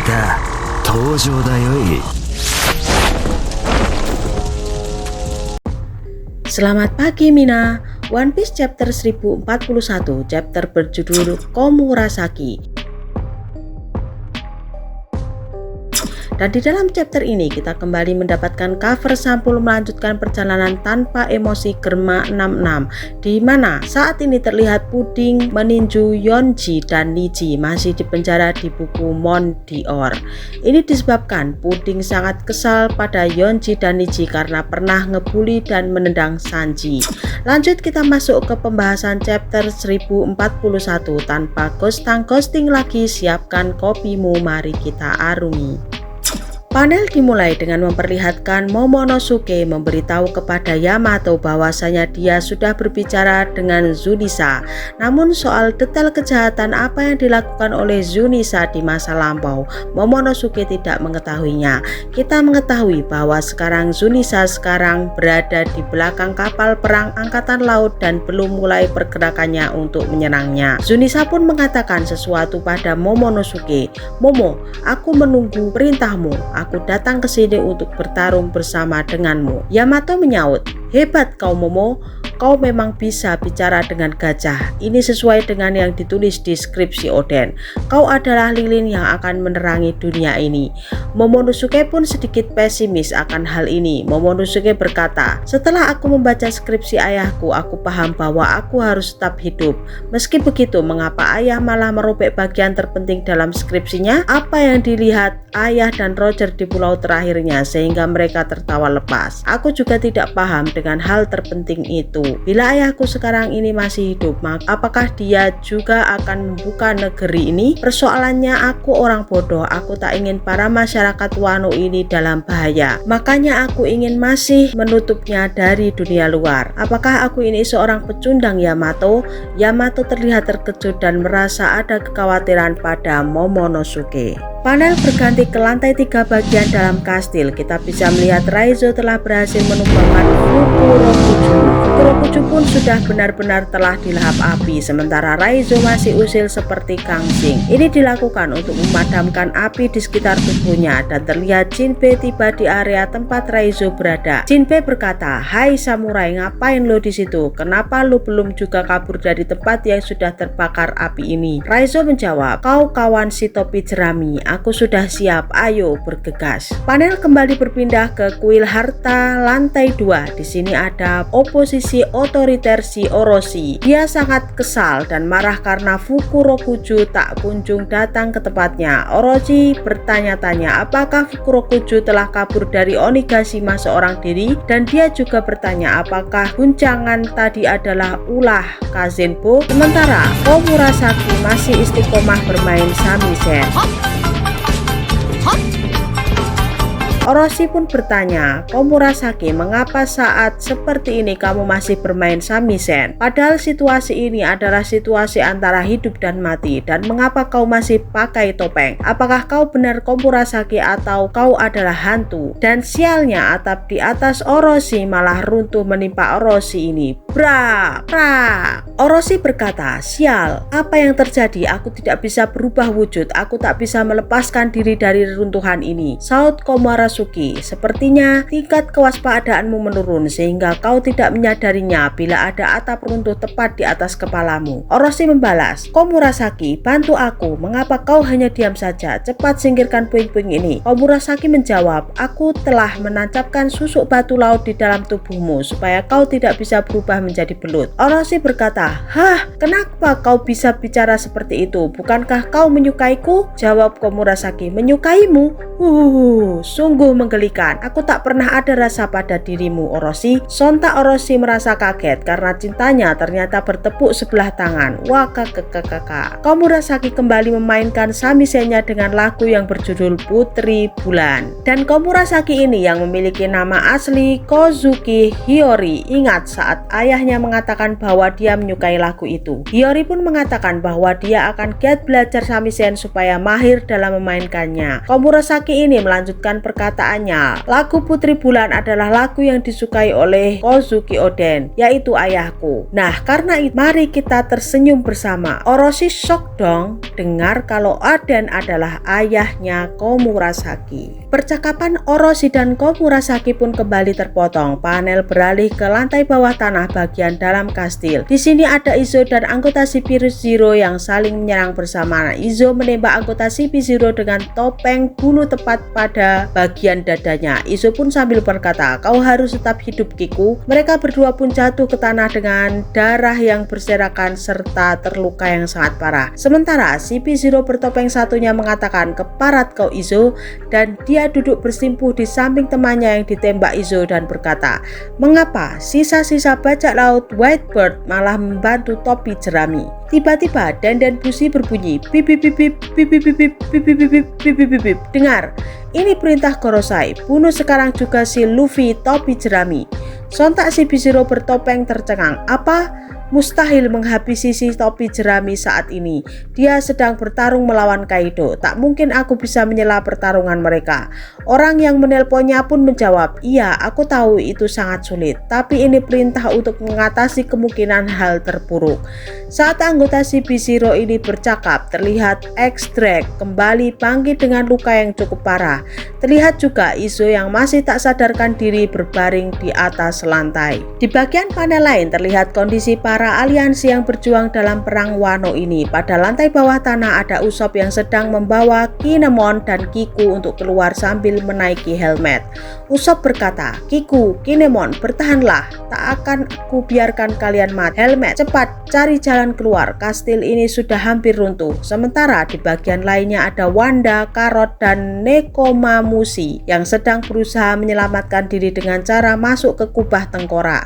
た登場だよい。 Selamat pagi Mina. One Piece chapter 1041, chapter berjudul Komurasaki. Dan di dalam chapter ini kita kembali mendapatkan cover sampul melanjutkan perjalanan tanpa emosi Germa 66, di mana saat ini terlihat Puding meninju Yonji dan Niji masih dipenjara di buku Mon Dior. Ini disebabkan Puding sangat kesal pada Yonji dan Niji karena pernah ngebully dan menendang Sanji. Lanjut kita masuk ke pembahasan chapter 1041 tanpa ghosting lagi, siapkan kopimu, mari kita arungi. Panel dimulai dengan memperlihatkan Momonosuke memberitahu kepada Yamato bahwasanya dia sudah berbicara dengan Zunisa. Namun soal detail kejahatan apa yang dilakukan oleh Zunisa di masa lampau, Momonosuke tidak mengetahuinya. Kita mengetahui bahwa sekarang Zunisa berada di belakang kapal perang angkatan laut dan belum mulai pergerakannya untuk menyerangnya. Zunisa pun mengatakan sesuatu pada Momonosuke. "Momo, aku menunggu perintahmu. Aku datang ke sini untuk bertarung bersama denganmu." Yamato menyaut, "Hebat kau Momo, kau memang bisa bicara dengan gajah. Ini sesuai dengan yang ditulis di skripsi Oden. Kau adalah lilin yang akan menerangi dunia ini." Momonosuke pun sedikit pesimis akan hal ini. Momonosuke berkata, "Setelah aku membaca skripsi ayahku, aku paham bahwa aku harus tetap hidup. Meski begitu, mengapa ayah malah merobek bagian terpenting dalam skripsinya? Apa yang dilihat ayah dan Roger di pulau terakhirnya sehingga mereka tertawa lepas? Aku juga tidak paham dengan hal terpenting itu. Bila ayahku sekarang ini masih hidup, maka apakah dia juga akan membuka negeri ini? Persoalannya aku orang bodoh, aku tak ingin para masyarakat Wano ini dalam bahaya. Makanya aku ingin masih menutupnya dari dunia luar. Apakah aku ini seorang pecundang Yamato?" Yamato terlihat terkejut dan merasa ada kekhawatiran pada Momonosuke. Panel berganti ke lantai 3 bagian dalam kastil. Kita bisa melihat Raizo telah berhasil menumbangkan Fukurokuju. Fukurokuju pun sudah benar-benar telah dilahap api, sementara Raizo masih usil seperti gangsing. Ini dilakukan untuk memadamkan api di sekitar tubuhnya, dan terlihat Jinbe tiba di area tempat Raizo berada. Jinbe berkata, "Hai samurai, ngapain lo di situ? Kenapa lo belum juga kabur dari tempat yang sudah terbakar api ini?" Raizo menjawab, "Kau kawan si topi jerami. Aku sudah siap, ayo bergegas." Panel kembali berpindah ke kuil harta lantai 2. Di sini ada oposisi otoriter si Orochi. Dia sangat kesal dan marah karena Fukurokuju tak kunjung datang ke tempatnya. Orochi bertanya-tanya apakah Fukurokuju telah kabur dari Onigashima seorang diri, dan dia juga bertanya apakah guncangan tadi adalah ulah Kazenbo. Sementara Komurasaki masih istiqomah bermain samisen. Orochi pun bertanya, "Komurasaki, mengapa saat seperti ini kamu masih bermain samisen? Padahal situasi ini adalah situasi antara hidup dan mati, dan mengapa kau masih pakai topeng? Apakah kau benar Komurasaki atau kau adalah hantu?" Dan sialnya atap di atas Orochi malah runtuh menimpa Orochi ini. Bra! Orochi berkata, "Sial, apa yang terjadi? Aku tidak bisa berubah wujud. Aku tak bisa melepaskan diri dari reruntuhan ini." Saut Komurasaki, "Sepertinya tingkat kewaspadaanmu menurun sehingga kau tidak menyadarinya bila ada atap runtuh tepat di atas kepalamu." Orochi membalas, "Komurasaki, bantu aku. Mengapa kau hanya diam saja? Cepat singkirkan puing-puing ini." Komurasaki menjawab, "Aku telah menancapkan susuk batu laut di dalam tubuhmu supaya kau tidak bisa berubah menjadi belut." Orochi berkata, "Hah, kenapa kau bisa bicara seperti itu? Bukankah kau menyukaiku?" Jawab Komurasaki, "Menyukaimu? Sungguh menggelikan. Aku tak pernah ada rasa pada dirimu, Orochi." Sontak Orochi merasa kaget karena cintanya ternyata bertepuk sebelah tangan. Komurasaki kembali memainkan samisennya dengan lagu yang berjudul Putri Bulan. Dan Komurasaki ini yang memiliki nama asli Kozuki Hiyori. Ingat saat ayahnya mengatakan bahwa dia menyukai lagu itu. Hiyori pun mengatakan bahwa dia akan giat belajar samisen supaya mahir dalam memainkannya. Komurasaki ini melanjutkan perkataannya, "Lagu Putri Bulan adalah lagu yang disukai oleh Kozuki Oden, yaitu ayahku." Nah, karena itu mari kita tersenyum bersama. Orochi shock dong. dengar kalau Oden adalah ayahnya Komurasaki. Percakapan Orochi dan Komurasaki pun kembali terpotong. Panel beralih ke lantai bawah tanah bagian dalam kastil. Di sini ada Izo dan anggota CP0 yang saling menyerang bersama. Izo menembak anggota CP0 dengan topeng bulu tepat pada bagian dadanya. Izo pun sambil berkata, "Kau harus tetap hidup, Kiku." Mereka berdua pun jatuh ke tanah dengan darah yang berserakan serta terluka yang sangat parah. Sementara CP0 bertopeng satunya mengatakan, "Keparat kau, Izo," dan dia duduk bersimpuh di samping temannya yang ditembak Izo dan berkata, "Mengapa sisa-sisa bajak laut Whitebird malah membantu topi jerami?" Tiba-tiba denden busi berbunyi, "Bip bip bip bip bip bip bip bip bip bip bip bip bip bip bip." Dengar, ini perintah Gorosei, bunuh sekarang juga si Luffy topi jerami. Sontak si CP0 bertopeng tercengang. Apa? Mustahil menghabisi si topi jerami saat ini. Dia sedang bertarung melawan Kaido. Tak mungkin aku bisa menyela pertarungan mereka. Orang yang menelponnya pun menjawab, "Iya, aku tahu itu sangat sulit. Tapi ini perintah untuk mengatasi kemungkinan hal terburuk." Saat anggota CP0 ini bercakap, terlihat X-Drake kembali bangkit dengan luka yang cukup parah. Terlihat juga Izo yang masih tak sadarkan diri berbaring di atas lantai. Di bagian panel lain terlihat kondisi para aliansi yang berjuang dalam perang Wano ini. Pada lantai bawah tanah ada Usopp yang sedang membawa Kinemon dan Kiku untuk keluar sambil menaiki helmet. Usopp berkata, "Kiku, Kinemon, bertahanlah. Tak akan aku biarkan kalian mati. Helmet, cepat cari jalan keluar. Kastil ini sudah hampir runtuh." Sementara di bagian lainnya ada Wanda, Carrot, dan Nekomamushi yang sedang berusaha menyelamatkan diri dengan cara masuk ke kubah tengkorak.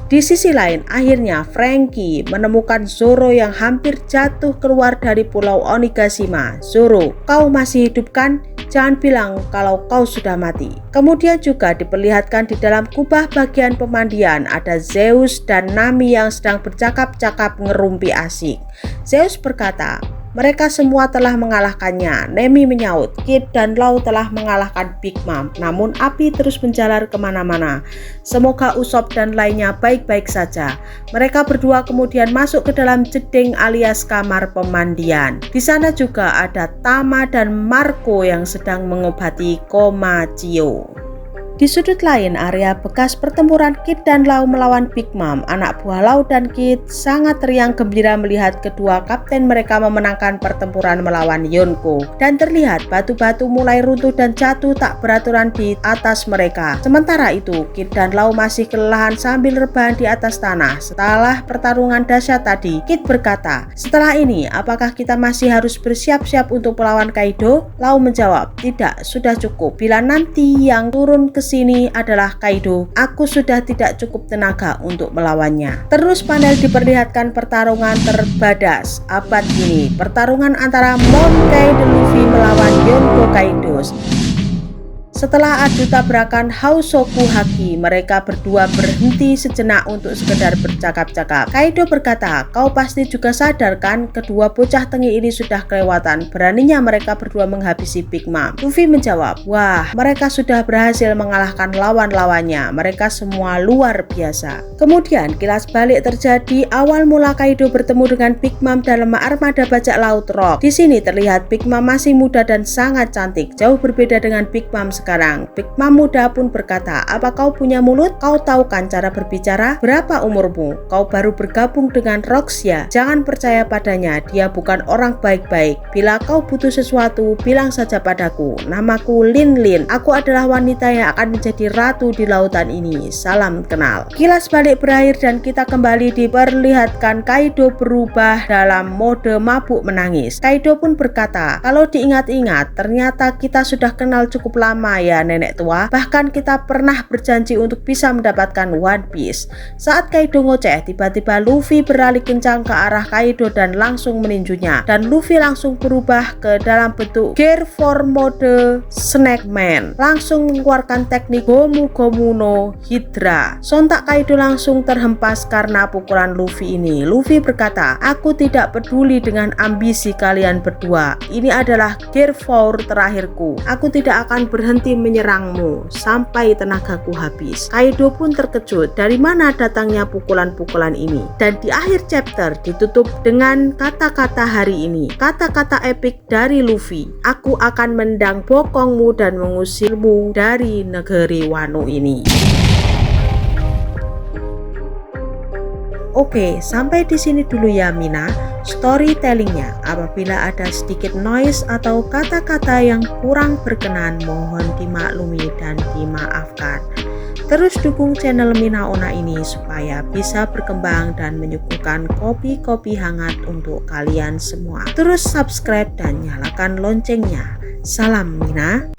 Di sisi lain, akhirnya Franky menemukan Zoro yang hampir jatuh keluar dari pulau Onigashima. "Zoro, kau masih hidup kan? Jangan bilang kalau kau sudah mati." Kemudian juga diperlihatkan di dalam kubah bagian pemandian ada Zeus dan Nami yang sedang bercakap-cakap ngerumpi asik. Zeus berkata, "Mereka semua telah mengalahkannya." Nami menyaut, "Kid dan Law telah mengalahkan Big Mom." Namun api terus menjalar kemana-mana. Semoga Usopp dan lainnya baik-baik saja. Mereka berdua kemudian masuk ke dalam jeding alias kamar pemandian. Di sana juga ada Tama dan Marco yang sedang mengobati Komachio. Di sudut lain, area bekas pertempuran Kid dan Law melawan Big Mom. Anak buah Law dan Kid sangat riang gembira melihat kedua kapten mereka memenangkan pertempuran melawan Yonko. Dan terlihat batu-batu mulai runtuh dan jatuh tak beraturan di atas mereka. Sementara itu, Kid dan Law masih kelelahan sambil rebahan di atas tanah. Setelah pertarungan dahsyat tadi, Kid berkata, "Setelah ini, apakah kita masih harus bersiap-siap untuk melawan Kaido?" Law menjawab, "Tidak, sudah cukup. Bila nanti yang turun ke sini adalah Kaido, aku sudah tidak cukup tenaga untuk melawannya." Terus panel diperlihatkan pertarungan terbadas abad ini, pertarungan antara Monkey D. Luffy melawan Yonko Kaido. Setelah adu tabrakan Hausoku Haki, mereka berdua berhenti sejenak untuk sekedar bercakap-cakap. Kaido berkata, "Kau pasti juga sadar kan, kedua bocah tengil ini sudah kelewatan. Beraninya mereka berdua menghabisi Big Mom." Luffy menjawab, "Wah, mereka sudah berhasil mengalahkan lawan-lawannya. Mereka semua luar biasa." Kemudian kilas balik terjadi. Awal mula Kaido bertemu dengan Big Mom dalam armada bajak laut Rock. Di sini terlihat Big Mom masih muda dan sangat cantik, jauh berbeda dengan Big Mom sekarang. Big Mom muda pun berkata, "Apa kau punya mulut? Kau tahu kan cara berbicara? Berapa umurmu? Kau baru bergabung dengan Rox ya? Jangan percaya padanya, dia bukan orang baik-baik. Bila kau butuh sesuatu, bilang saja padaku. Namaku Lin Lin. Aku adalah wanita yang akan menjadi ratu di lautan ini. Salam kenal." Kilas balik berakhir dan kita kembali diperlihatkan Kaido berubah dalam mode mabuk menangis. Kaido pun berkata, "Kalau diingat-ingat, ternyata kita sudah kenal cukup lama ya nenek tua. Bahkan kita pernah berjanji untuk bisa mendapatkan One Piece." Saat Kaido ngoceh, tiba-tiba Luffy beralih kencang ke arah Kaido dan langsung meninjunya. Dan Luffy langsung berubah ke dalam bentuk Gear 4 mode Snack Man. Langsung mengeluarkan teknik Gomu Gomu no Hydra. Sontak Kaido langsung terhempas karena pukulan Luffy ini. Luffy berkata, "Aku tidak peduli dengan ambisi kalian berdua. Ini adalah Gear 4 terakhirku. Aku tidak akan berhenti berhenti menyerangmu sampai tenagaku habis. Kaido pun terkejut dari mana datangnya pukulan-pukulan ini. Dan di akhir chapter ditutup dengan kata-kata hari ini. Kata-kata epik dari Luffy. Aku akan mendang bokongmu dan mengusirmu dari negeri Wano ini. Oke, sampai di sini dulu ya Mina storytellingnya. Apabila ada sedikit noise atau kata-kata yang kurang berkenan, mohon dimaklumi dan dimaafkan. Terus dukung channel Mina Ona ini supaya bisa berkembang dan menyuguhkan kopi-kopi hangat untuk kalian semua. Terus subscribe dan nyalakan loncengnya. Salam Mina.